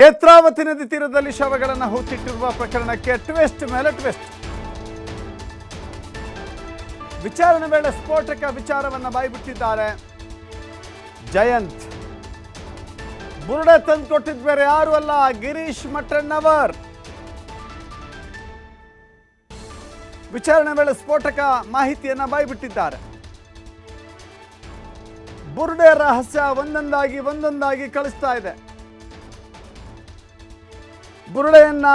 ನೇತ್ರಾವತಿ ನದಿ ತೀರದಲ್ಲಿ ಶವಗಳನ್ನು ಹೂತಿಟ್ಟಿರುವ ಪ್ರಕರಣಕ್ಕೆ ಟ್ವಿಸ್ಟ್ ಮೇಲೆ ಟ್ವಿಸ್ಟ್. ವಿಚಾರಣೆ ವೇಳೆ ಸ್ಫೋಟಕ ವಿಚಾರವನ್ನು ಬಾಯ್ಬಿಟ್ಟಿದ್ದಾರೆ ಜಯಂತ್. ಬುರುಡೆ ತಂದುಕೊಟ್ಟಿದ್ ಬೇರೆ ಯಾರು ಅಲ್ಲ, ಗಿರೀಶ್ ಮಠಣ್ಣವರ್. ವಿಚಾರಣೆ ವೇಳೆ ಸ್ಫೋಟಕ ಮಾಹಿತಿಯನ್ನ ಬಾಯ್ಬಿಟ್ಟಿದ್ದಾರೆ. ಬುರುಡೆ ರಹಸ್ಯ ಒಂದೊಂದಾಗಿ ಕಳಿಸ್ತಾ ಇದೆ. ಬುರುಡೆಯನ್ನ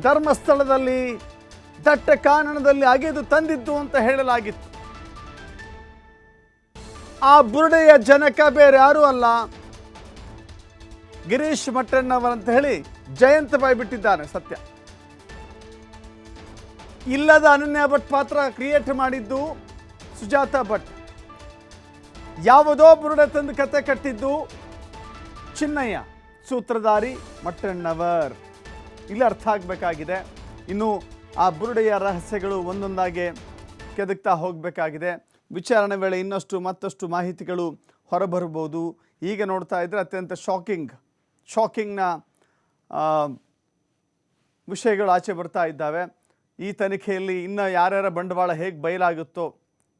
ಧರ್ಮಸ್ಥಳದಲ್ಲಿ ದಟ್ಟ ಕಾನನದಲ್ಲಿ ಅಗೆದು ತಂದಿದ್ದು ಅಂತ ಹೇಳಲಾಗಿತ್ತು. ಆ ಬುರುಡೆಯ ಜನಕ ಬೇರೆ ಯಾರೂ ಅಲ್ಲ, ಗಿರೀಶ್ ಮಠಣ್ಣವರ್ ಅಂತ ಹೇಳಿ ಜಯಂತ್ ಬಾಯ್ಬಿಟ್ಟಿದ್ದಾನೆ. ಸತ್ಯ ಇಲ್ಲದ ಅನನ್ಯ ಭಟ್ ಪಾತ್ರ ಕ್ರಿಯೇಟ್ ಮಾಡಿದ್ದು ಸುಜಾತಾ ಭಟ್. ಯಾವುದೋ ಬುರುಡೆ ತಂದು ಕತೆ ಕಟ್ಟಿದ್ದು ಚಿನ್ನಯ್ಯ, ಸೂತ್ರಧಾರಿ ಮಠಣ್ಣವರ್. ಇಲ್ಲಿ ಅರ್ಥ ಆಗಬೇಕಾಗಿದೆ. ಇನ್ನು ಆ ಬುರುಡೆಯ ರಹಸ್ಯಗಳು ಒಂದೊಂದಾಗಿ ಕೆದಕ್ತಾ ಹೋಗಬೇಕಾಗಿದೆ. ವಿಚಾರಣೆ ವೇಳೆ ಮತ್ತಷ್ಟು ಮಾಹಿತಿಗಳು ಹೊರಬರಬಹುದು. ಈಗ ನೋಡ್ತಾ ಇದ್ರೆ ಅತ್ಯಂತ ಶಾಕಿಂಗ್ನ ವಿಷಯಗಳು ಆಚೆ ಬರ್ತಾ ಇದ್ದಾವೆ. ಈ ತನಿಖೆಯಲ್ಲಿ ಇನ್ನು ಯಾರ್ಯಾರ ಬಂಡವಾಳ ಹೇಗೆ ಬಯಲಾಗುತ್ತೋ,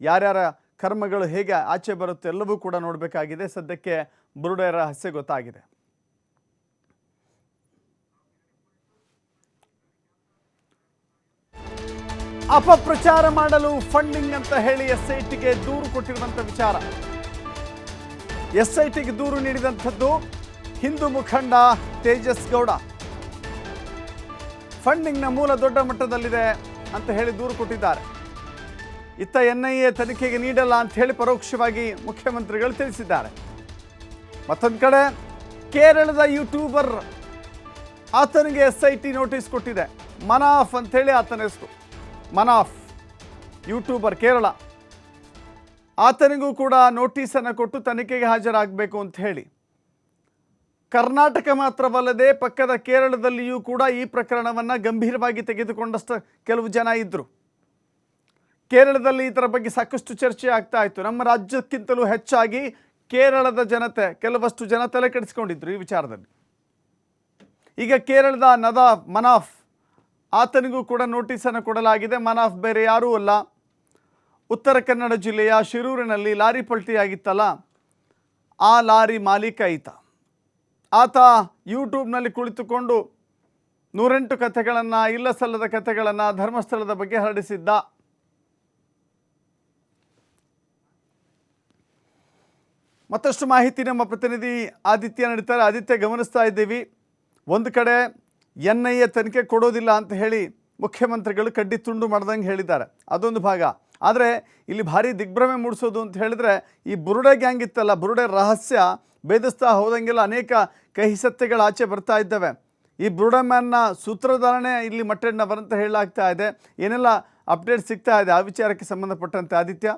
ಯಾರ್ಯಾರ ಕರ್ಮಗಳು ಹೇಗೆ ಆಚೆ ಬರುತ್ತೋ ಎಲ್ಲವೂ ಕೂಡ ನೋಡಬೇಕಾಗಿದೆ. ಸದ್ಯಕ್ಕೆ ಬುರುಡೆಯ ರಹಸ್ಯ ಗೊತ್ತಾಗಿದೆ. ಅಪಪ್ರಚಾರ ಮಾಡಲು ಫಂಡಿಂಗ್ ಅಂತ ಹೇಳಿ SITಗೆ ದೂರು ಕೊಟ್ಟಿರುವಂಥ ವಿಚಾರ. SITಗೆ ದೂರು ನೀಡಿದಂಥದ್ದು ಹಿಂದೂ ಮುಖಂಡ ತೇಜಸ್ ಗೌಡ. ಫಂಡಿಂಗ್ನ ಮೂಲ ದೊಡ್ಡ ಮಟ್ಟದಲ್ಲಿದೆ ಅಂತ ಹೇಳಿ ದೂರು ಕೊಟ್ಟಿದ್ದಾರೆ. ಇತ್ತ NIA ತನಿಖೆಗೆ ನೀಡಲ್ಲ ಅಂತ ಹೇಳಿ ಪರೋಕ್ಷವಾಗಿ ಮುಖ್ಯಮಂತ್ರಿಗಳು ತಿಳಿಸಿದ್ದಾರೆ. ಮತ್ತೊಂದು ಕಡೆ ಕೇರಳದ ಯೂಟ್ಯೂಬರ್ ಆತನಿಗೆ SIT ನೋಟಿಸ್ ಕೊಟ್ಟಿದೆ. ಮನಾಫ್ ಅಂಥೇಳಿ ಆತನ ಹೆಸರು. ಮನಾಫ್ ಯೂಟ್ಯೂಬರ್ ಕೇರಳ. ಆತನಿಗೂ ಕೂಡ ನೋಟಿಸನ್ನು ಕೊಟ್ಟು ತನಿಖೆಗೆ ಹಾಜರಾಗಬೇಕು ಅಂತ ಹೇಳಿ. ಕರ್ನಾಟಕ ಮಾತ್ರವಲ್ಲದೆ ಪಕ್ಕದ ಕೇರಳದಲ್ಲಿಯೂ ಕೂಡ ಈ ಪ್ರಕರಣವನ್ನು ಗಂಭೀರವಾಗಿ ತೆಗೆದುಕೊಂಡಷ್ಟು ಕೆಲವು ಜನ ಇದ್ದರು. ಕೇರಳದಲ್ಲಿ ಇದರ ಬಗ್ಗೆ ಸಾಕಷ್ಟು ಚರ್ಚೆ ಆಗ್ತಾ ಇತ್ತು. ನಮ್ಮ ರಾಜ್ಯಕ್ಕಿಂತಲೂ ಹೆಚ್ಚಾಗಿ ಕೇರಳದ ಜನತೆ, ಕೆಲವಷ್ಟು ಜನ ತಲೆ ಕೆಡಿಸ್ಕೊಂಡಿದ್ರು ಈ ವಿಚಾರದಲ್ಲಿ. ಈಗ ಕೇರಳದ ಮನಾಫ್ ಆತನಿಗೂ ಕೂಡ ನೋಟಿಸನ್ನು ಕೊಡಲಾಗಿದೆ. ಮನಾಫ್ ಬೇರೆ ಯಾರೂ ಅಲ್ಲ, ಉತ್ತರ ಕನ್ನಡ ಜಿಲ್ಲೆಯ ಶಿರೂರಿನಲ್ಲಿ ಲಾರಿ ಪಲ್ಟಿಯಾಗಿತ್ತಲ್ಲ, ಆ ಲಾರಿ ಮಾಲೀಕ ಆತ ಯೂಟ್ಯೂಬ್ನಲ್ಲಿ ಕುಳಿತುಕೊಂಡು 108 ಕಥೆಗಳನ್ನು, ಇಲ್ಲ ಸಲ್ಲದ ಕಥೆಗಳನ್ನು ಧರ್ಮಸ್ಥಳದ ಬಗ್ಗೆ ಹರಡಿಸಿದ್ದ. ಮತ್ತಷ್ಟು ಮಾಹಿತಿ ನಮ್ಮ ಪ್ರತಿನಿಧಿ ಆದಿತ್ಯ ನೀಡ್ತಾರೆ. ಆದಿತ್ಯ, ಗಮನಿಸ್ತಾ ಇದ್ದೀವಿ, ಒಂದು ಕಡೆ NIA ತನಿಖೆ ಕೊಡೋದಿಲ್ಲ ಅಂತ ಹೇಳಿ ಮುಖ್ಯಮಂತ್ರಿಗಳು ಕಡ್ಡಿ ತುಂಡು ಮಾಡ್ದಂಗೆ ಹೇಳಿದ್ದಾರೆ, ಅದೊಂದು ಭಾಗ. ಆದರೆ ಇಲ್ಲಿ ಭಾರಿ ದಿಗ್ಭ್ರಮೆ ಮೂಡಿಸೋದು ಅಂತ ಹೇಳಿದ್ರೆ ಈ ಬುರುಡೆ ಗ್ಯಾಂಗ್ ಇತ್ತಲ್ಲ, ಬುರುಡೆ ರಹಸ್ಯ ಭೇದಿಸ್ತಾ ಹೋದಂಗೆಲ್ಲ ಅನೇಕ ಕಹಿ ಸತ್ಯಗಳು ಆಚೆ ಬರ್ತಾ ಇದ್ದಾವೆ. ಈ ಬುರುಡೆ ಮ್ಯಾನ್ನ ಸೂತ್ರಧಾರಣೆ ಇಲ್ಲಿ ಮಠಣ್ಣವರ್ ಅಂತ ಹೇಳಲಾಗ್ತಾ ಇದೆ. ಏನೆಲ್ಲ ಅಪ್ಡೇಟ್ ಸಿಗ್ತಾ ಇದೆ ಆ ವಿಚಾರಕ್ಕೆ ಸಂಬಂಧಪಟ್ಟಂತೆ ಆದಿತ್ಯ?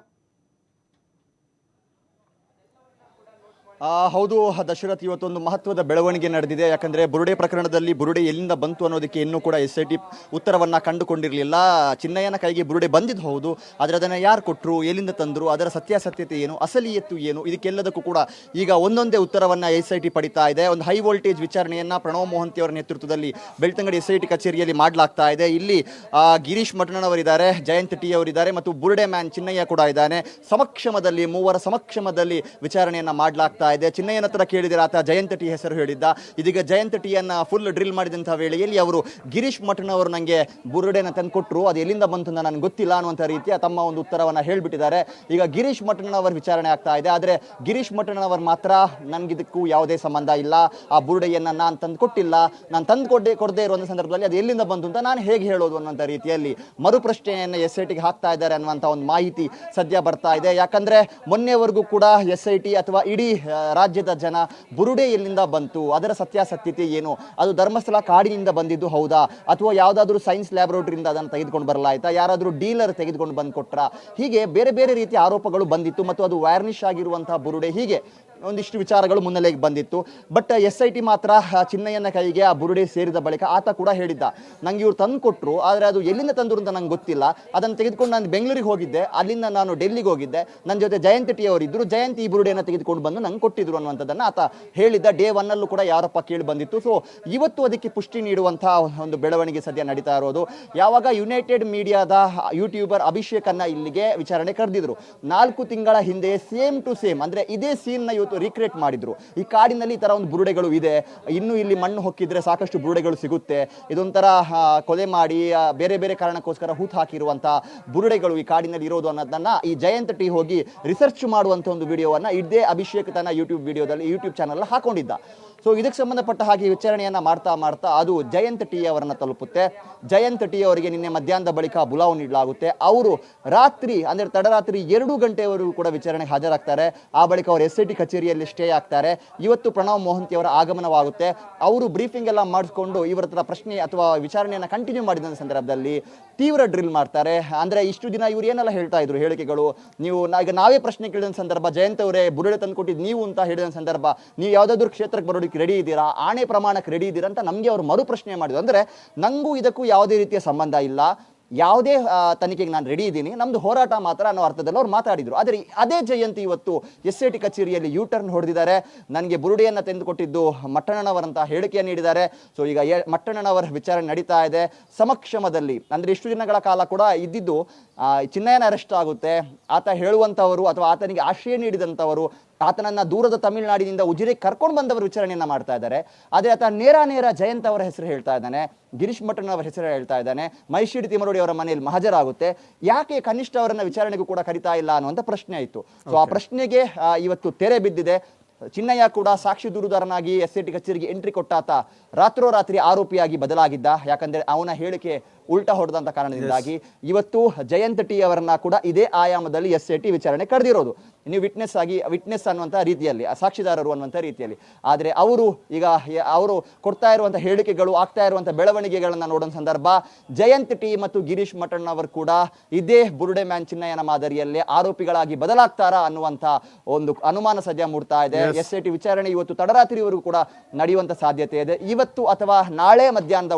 ಹೌದು ದಶರಥ್, ಇವತ್ತೊಂದು ಮಹತ್ವದ ಬೆಳವಣಿಗೆ ನಡೆದಿದೆ. ಯಾಕಂದರೆ ಬುರುಡೆ ಪ್ರಕರಣದಲ್ಲಿ ಬುರುಡೆ ಎಲ್ಲಿಂದ ಬಂತು ಅನ್ನೋದಕ್ಕೆ ಇನ್ನೂ ಕೂಡ SIT ಉತ್ತರವನ್ನು ಕಂಡುಕೊಂಡಿರಲಿಲ್ಲ. ಚಿನ್ನಯ್ಯನ ಕೈಗೆ ಬುರುಡೆ ಬಂದಿದ್ದು ಹೌದು, ಆದರೆ ಅದನ್ನು ಯಾರು ಕೊಟ್ಟರು, ಎಲ್ಲಿಂದ ತಂದರು, ಅದರ ಸತ್ಯಾಸತ್ಯತೆ ಏನು, ಅಸಲಿಯತ್ತು ಏನು, ಇದಕ್ಕೆಲ್ಲದಕ್ಕೂ ಕೂಡ ಈಗ ಒಂದೊಂದೇ ಉತ್ತರವನ್ನು SIT ಪಡಿತಾ ಇದೆ. ಒಂದು ಹೈ ವೋಲ್ಟೇಜ್ ವಿಚಾರಣೆಯನ್ನು ಪ್ರಣವ್ ಮೊಹಂತಿ ಅವರ ನೇತೃತ್ವದಲ್ಲಿ ಬೆಳ್ತಂಗಡಿ SIT ಕಚೇರಿಯಲ್ಲಿ ಮಾಡಲಾಗ್ತಾ ಇದೆ. ಇಲ್ಲಿ ಗಿರೀಶ್ ಮಠಣ್ಣವರಿದ್ದಾರೆ, ಜಯಂತ್ T ಅವರಿದ್ದಾರೆ ಮತ್ತು ಬುರುಡೆ ಮ್ಯಾನ್ ಚಿನ್ನಯ್ಯ ಕೂಡ ಇದ್ದಾನೆ. ಮೂವರ ಸಮಕ್ಷಮದಲ್ಲಿ ವಿಚಾರಣೆಯನ್ನು ಮಾಡಲಾಗ್ತಾ ಇದೆ. ಚಿನ್ನಯ್ಯನ ಹತ್ರ ಕೇಳಿದರೆ ಆತ ಜಯಂತ್ T ಹೆಸರು ಹೇಳಿದ್ದ. ಇದೀಗ ಜಯಂತ್ T ಅನ್ನ ಫುಲ್ ಡ್ರಿಲ್ ಮಾಡಿದಂತಹ ವೇಳೆಯಲ್ಲಿ ಅವರು ಗಿರೀಶ್ ಮಠಣ್ಣವರು ನನಗೆ ಬುರುಡೆನ ತಂದು ಕೊಟ್ಟರು, ಅದು ಎಲ್ಲಿಂದ ಬಂತು ಅಂತ ನನಗೆ ಗೊತ್ತಿಲ್ಲ ಅನ್ನುವಂಥ ರೀತಿಯ ತಮ್ಮ ಒಂದು ಉತ್ತರವನ್ನು ಹೇಳಿಬಿಟ್ಟಿದ್ದಾರೆ. ಈಗ ಗಿರೀಶ್ ಮಠಣ್ಣವರ ವಿಚಾರಣೆ ಆಗ್ತಾ ಇದೆ. ಆದರೆ ಗಿರೀಶ್ ಮಠಣ್ಣವರ್ ಮಾತ್ರ ನನಗಿದಕ್ಕೂ ಯಾವುದೇ ಸಂಬಂಧ ಇಲ್ಲ, ಆ ಬುರುಡೆಯನ್ನು ನಾನು ತಂದು ಕೊಟ್ಟಿಲ್ಲ, ನಾನು ತಂದು ಕೊಡದೇ ಇರುವಂಥ ಸಂದರ್ಭದಲ್ಲಿ ಅದು ಎಲ್ಲಿಂದ ಬಂತು ಅಂತ ನಾನು ಹೇಗೆ ಹೇಳೋದು ಅನ್ನುವಂಥ ರೀತಿಯಲ್ಲಿ ಮರುಪ್ರಶ್ನೆಯನ್ನು SITಗೆ ಹಾಕ್ತಾ ಇದ್ದಾರೆ ಅನ್ನುವಂಥ ಒಂದು ಮಾಹಿತಿ ಸದ್ಯ ಬರ್ತಾ ಇದೆ. ಯಾಕಂದರೆ ಮೊನ್ನೆವರೆಗೂ ಕೂಡ SIT ಅಥವಾ ಇಡೀ ರಾಜ್ಯದ ಜನ ಬುರುಡೆ ಎಲ್ಲಿಂದ ಬಂತು, ಅದರ ಸತ್ಯಾಸತ್ಯತೆ ಏನು, ಅದು ಧರ್ಮಸ್ಥಳ ಕಾಡಿನಿಂದ ಬಂದಿದ್ದು ಹೌದಾ, ಅಥವಾ ಯಾವುದಾದ್ರೂ ಸೈನ್ಸ್ ಲ್ಯಾಬೊರೇಟರಿಯಿಂದ ಅದನ್ನು ತೆಗೆದುಕೊಂಡು ಬರಲಾಯ್ತಾ, ಯಾರಾದರೂ ಡೀಲರ್ ತೆಗೆದುಕೊಂಡು ಬಂದು ಕೊಟ್ರಾ, ಹೀಗೆ ಬೇರೆ ಬೇರೆ ರೀತಿಯ ಆರೋಪಗಳು ಬಂದಿತ್ತು. ಮತ್ತು ಅದು ವ್ಯಾರ್ನಿಷ್ ಆಗಿರುವಂತಹ ಬುರುಡೆ, ಹೀಗೆ ಒಂದಿಷ್ಟು ವಿಚಾರಗಳು ಮುನ್ನೆಲೆಗೆ ಬಂದಿತ್ತು. ಬಟ್ SIT ಮಾತ್ರ ಚಿನ್ನಯ್ಯನ ಕೈಗೆ ಆ ಬುರುಡೆ ಸೇರಿದ ಬಳಿಕ ಆತ ಕೂಡ ಹೇಳಿದ್ದ, ನಂಗೆ ಇವ್ರು ತಂದು ಕೊಟ್ಟರು, ಆದರೆ ಅದು ಎಲ್ಲಿಂದ ತಂದರು ಅಂತ ನಂಗೆ ಗೊತ್ತಿಲ್ಲ, ಅದನ್ನು ತೆಗೆದುಕೊಂಡು ನಾನು ಬೆಂಗಳೂರಿಗೆ ಹೋಗಿದ್ದೆ, ಅಲ್ಲಿಂದ ನಾನು ಡೆಲ್ಲಿಗೆ ಹೋಗಿದ್ದೆ, ನನ್ನ ಜೊತೆ ಜಯಂತ್ ಟಿ ಅವರಿದ್ದರು, ಜಯಂತ್ ಈ ಬುರುಡೆಯನ್ನು ತೆಗೆದುಕೊಂಡು ಬಂದು ನಂಗೆ ಕೊಟ್ಟಿದ್ರು ಅನ್ನುವಂಥದ್ದನ್ನು ಆತ ಹೇಳಿದ್ದ. ಡೇ 1 ಅಲ್ಲೂ ಕೂಡ ಯಾರಪ್ಪ ಕೇಳಿ ಬಂದಿತ್ತು. ಸೊ ಇವತ್ತು ಅದಕ್ಕೆ ಪುಷ್ಟಿ ನೀಡುವಂತಹ ಒಂದು ಬೆಳವಣಿಗೆ ಸದ್ಯ ನಡೀತಾ ಇರೋದು. ಯಾವಾಗ ಯುನೈಟೆಡ್ ಮೀಡಿಯಾದ ಯೂಟ್ಯೂಬರ್ ಅಭಿಷೇಕ್ ಅನ್ನ ಇಲ್ಲಿಗೆ ವಿಚಾರಣೆ ಕರೆದಿದ್ರು, 4 ತಿಂಗಳ ಹಿಂದೆ ಸೇಮ್ ಟು ಸೇಮ್ ಅಂದ್ರೆ ಇದೇ ಸೀನ್ ನ ಇವತ್ತು ರೀಕ್ರಿಯೇಟ್ ಮಾಡಿದ್ರು. ಈ ಕಾಡಿನಲ್ಲಿ ಈ ತರ ಒಂದು ಬುರುಡೆಗಳು ಇದೆ, ಇನ್ನು ಇಲ್ಲಿ ಮಣ್ಣು ಹೊಕ್ಕಿದ್ರೆ ಸಾಕಷ್ಟು ಬುರುಡೆಗಳು ಸಿಗುತ್ತೆ, ಇದೊಂಥರ ಕೊಲೆ ಮಾಡಿ ಬೇರೆ ಬೇರೆ ಕಾರಣಕ್ಕೋಸ್ಕರ ಹೂತು ಹಾಕಿರುವಂತಹ ಬುರುಡೆಗಳು ಈ ಕಾಡಿನಲ್ಲಿ ಇರೋದು ಅನ್ನೋದನ್ನ ಈ ಜಯಂತ್ ಟಿ ಹೋಗಿ ರಿಸರ್ಚ್ ಮಾಡುವಂತ ಒಂದು ವಿಡಿಯೋವನ್ನ ಇದೇ ಅಭಿಷೇಕ್ ತನ್ನ ಯೂಟ್ಯೂಬ್ ಚಾನಲ್ ಹಾಕೊಂಡಿದ್ದ. ಸೊ ಇದಕ್ಕೆ ಸಂಬಂಧಪಟ್ಟ ಹಾಗೆ ವಿಚಾರಣೆಯನ್ನ ಮಾಡ್ತಾ ಅದು ಜಯಂತ್ ಟಿ ಅವರನ್ನ ತಲುಪುತ್ತೆ. ಜಯಂತ್ ಟಿ ಅವರಿಗೆ ನಿನ್ನೆ ಮಧ್ಯಾಹ್ನದ ಬಳಿಕ ಬುಲಾವ್ ನೀಡಲಾಗುತ್ತೆ. ಅವರು ರಾತ್ರಿ ಅಂದ್ರೆ ತಡರಾತ್ರಿ 2 ಗಂಟೆವರೆಗೂ ಕೂಡ ವಿಚಾರಣೆಗೆ ಹಾಜರಾಗ್ತಾರೆ. ಆ ಬಳಿಕ ಅವರು SIT ಕಚೇರಿಯಲ್ಲಿ ಸ್ಟೇ ಆಗ್ತಾರೆ. ಇವತ್ತು ಪ್ರಣವ್ ಮೊಹಂತಿ ಅವರ ಆಗಮನವಾಗುತ್ತೆ. ಅವರು ಬ್ರೀಫಿಂಗ್ ಎಲ್ಲ ಮಾಡಿಸ್ಕೊಂಡು ಇವರ ಹತ್ರ ಪ್ರಶ್ನೆ ಅಥವಾ ವಿಚಾರಣೆಯನ್ನ ಕಂಟಿನ್ಯೂ ಮಾಡಿದ ಸಂದರ್ಭದಲ್ಲಿ ತೀವ್ರ ಡ್ರಿಲ್ ಮಾಡ್ತಾರೆ. ಅಂದ್ರೆ ಇಷ್ಟು ದಿನ ಇವ್ರು ಏನೆಲ್ಲ ಹೇಳ್ತಾ ಇದ್ರು ಹೇಳಿಕೆಗಳು, ನೀವು ಈಗ ನಾವೇ ಪ್ರಶ್ನೆ ಕೇಳಿದ ಸಂದರ್ಭ ಜಯಂತ್ ಅವರೇ ಬುರುಡೆ ತಂದು ಕೊಟ್ಟಿದ್ದು ನೀವು ಅಂತ ಹೇಳಿದ ಸಂದರ್ಭ, ನೀವು ಯಾವುದಾದ್ರೂ ಕ್ಷೇತ್ರಕ್ಕೆ ಬರೋದಕ್ಕೆ ರೆಡಿ ಇದ್ದೀರಾ, ಆಣೆ ಪ್ರಮಾಣಕ್ಕೆ ರೆಡಿ ಇದ್ದೀರಾ ಅಂತ ನಮಗೆ ಅವರು ಮರು ಪ್ರಶ್ನೆ ಮಾಡಿದ್ರು. ಅಂದ್ರೆ ನಂಗೂ ಇದಕ್ಕೂ ಯಾವುದೇ ರೀತಿಯ ಸಂಬಂಧ ಇಲ್ಲ, ಯಾವುದೇ ತನಿಖೆಗೆ ನಾನು ರೆಡಿ ಇದ್ದೀನಿ, ನಮ್ದು ಹೋರಾಟ ಮಾತ್ರ ಅನ್ನೋ ಅರ್ಥದಲ್ಲಿ ಅವ್ರು ಮಾತಾಡಿದ್ರು. ಆದರೆ ಅದೇ ಜಯಂತಿ ಇವತ್ತು SIT ಕಚೇರಿಯಲ್ಲಿ ಟರ್ನ್ ಹೊಡೆದಿದ್ದಾರೆ. ನನಗೆ ಬುರುಡೆಯನ್ನು ತೆಗೆದುಕೊಟ್ಟಿದ್ದು ಮಟ್ಟಣ್ಣನವರಂತ ಹೇಳಿಕೆಯನ್ನು ನೀಡಿದ್ದಾರೆ. ಸೊ ಈಗ ಮಟ್ಟಣ್ಣನವರ ವಿಚಾರಣೆ ನಡೀತಾ ಇದೆ ಸಮಕ್ಷಮದಲ್ಲಿ. ಅಂದ್ರೆ ಇಷ್ಟು ದಿನಗಳ ಕಾಲ ಕೂಡ ಇದ್ದಿದ್ದು ಚಿನ್ನಯ್ಯನ ಅರೆಸ್ಟ್ ಆಗುತ್ತೆ, ಆತ ಹೇಳುವಂಥವರು ಅಥವಾ ಆತನಿಗೆ ಆಶ್ರಯ ನೀಡಿದಂಥವರು, ಆತನನ್ನ ದೂರದ ತಮಿಳುನಾಡಿನಿಂದ ಉಜಿರೆಗೆ ಕರ್ಕೊಂಡು ಬಂದವರು ವಿಚಾರಣೆಯನ್ನ ಮಾಡ್ತಾ ಇದ್ದಾರೆ. ಆದರೆ ಆತ ನೇರ ಜಯಂತ್ ಅವರ ಹೆಸರು ಹೇಳ್ತಾ ಇದ್ದಾನೆ, ಗಿರೀಶ್ ಮಠನ್ ಅವರ ಹೆಸರು ಹೇಳ್ತಾ ಇದ್ದಾನೆ, ಮೈಶಿಡಿ ತಿಮರೋಡಿ ಅವರ ಮನೆಯಲ್ಲಿ ಹಾಜರಾಗುತ್ತೆ. ಯಾಕೆ ಕನಿಷ್ಠ ಅವರನ್ನ ವಿಚಾರಣೆಗೂ ಕೂಡ ಕರೀತಾ ಇಲ್ಲ ಅನ್ನುವಂಥ ಪ್ರಶ್ನೆ ಇತ್ತು. ಸೊ ಆ ಪ್ರಶ್ನೆಗೆ ಇವತ್ತು ತೆರೆ ಬಿದ್ದಿದೆ. ಚಿನ್ನಯ್ಯ ಕೂಡ ಸಾಕ್ಷಿ ದೂರುದಾರನಾಗಿ SIT ಕಚೇರಿಗೆ ಎಂಟ್ರಿ ಕೊಟ್ಟಾತ ರಾತ್ರೋರಾತ್ರಿ ಆರೋಪಿಯಾಗಿ ಬದಲಾಗಿದ್ದ. ಯಾಕಂದ್ರೆ ಅವನ ಹೇಳಿಕೆ ಉಲ್ಟಾ ಹೊಡೆದಂತ ಕಾರಣದಿಂದಾಗಿ ಇವತ್ತು ಜಯಂತ್ ಟಿ ಅವರನ್ನ ಕೂಡ ಇದೇ ಆಯಾಮದಲ್ಲಿ SIT ವಿಚಾರಣೆ ಕರೆದಿರೋದು. ನೀವು ವಿಟ್ನೆಸ್ ಅನ್ನುವಂಥ ರೀತಿಯಲ್ಲಿ, ಸಾಕ್ಷಿದಾರರು ಅನ್ನುವಂಥ ರೀತಿಯಲ್ಲಿ. ಆದರೆ ಅವರು ಕೊಡ್ತಾ ಇರುವಂಥ ಹೇಳಿಕೆಗಳು, ಆಗ್ತಾ ಇರುವಂಥ ಬೆಳವಣಿಗೆಗಳನ್ನ ನೋಡೋ ಸಂದರ್ಭ ಜಯಂತ್ ಟಿ ಮತ್ತು ಗಿರೀಶ್ ಮಠನ್ ಅವರು ಕೂಡ ಇದೇ ಬುರುಡೆ ಮ್ಯಾನ್ ಚಿನ್ನಯ್ಯನ ಮಾದರಿಯಲ್ಲೇ ಆರೋಪಿಗಳಾಗಿ ಬದಲಾಗ್ತಾರಾ ಅನ್ನುವಂಥ ಒಂದು ಅನುಮಾನ ಸದ್ಯ ಮೂಡ್ತಾ ಇದೆ. SIT ವಿಚಾರಣೆ ಇವತ್ತು ತಡರಾತ್ರಿವರೆಗೂ ಕೂಡ ನಡೆಯುವಂಥ ಸಾಧ್ಯತೆ ಇದೆ. ಇವತ್ತು ಅಥವಾ ನಾಳೆ ಮಧ್ಯಾಹ್ನದ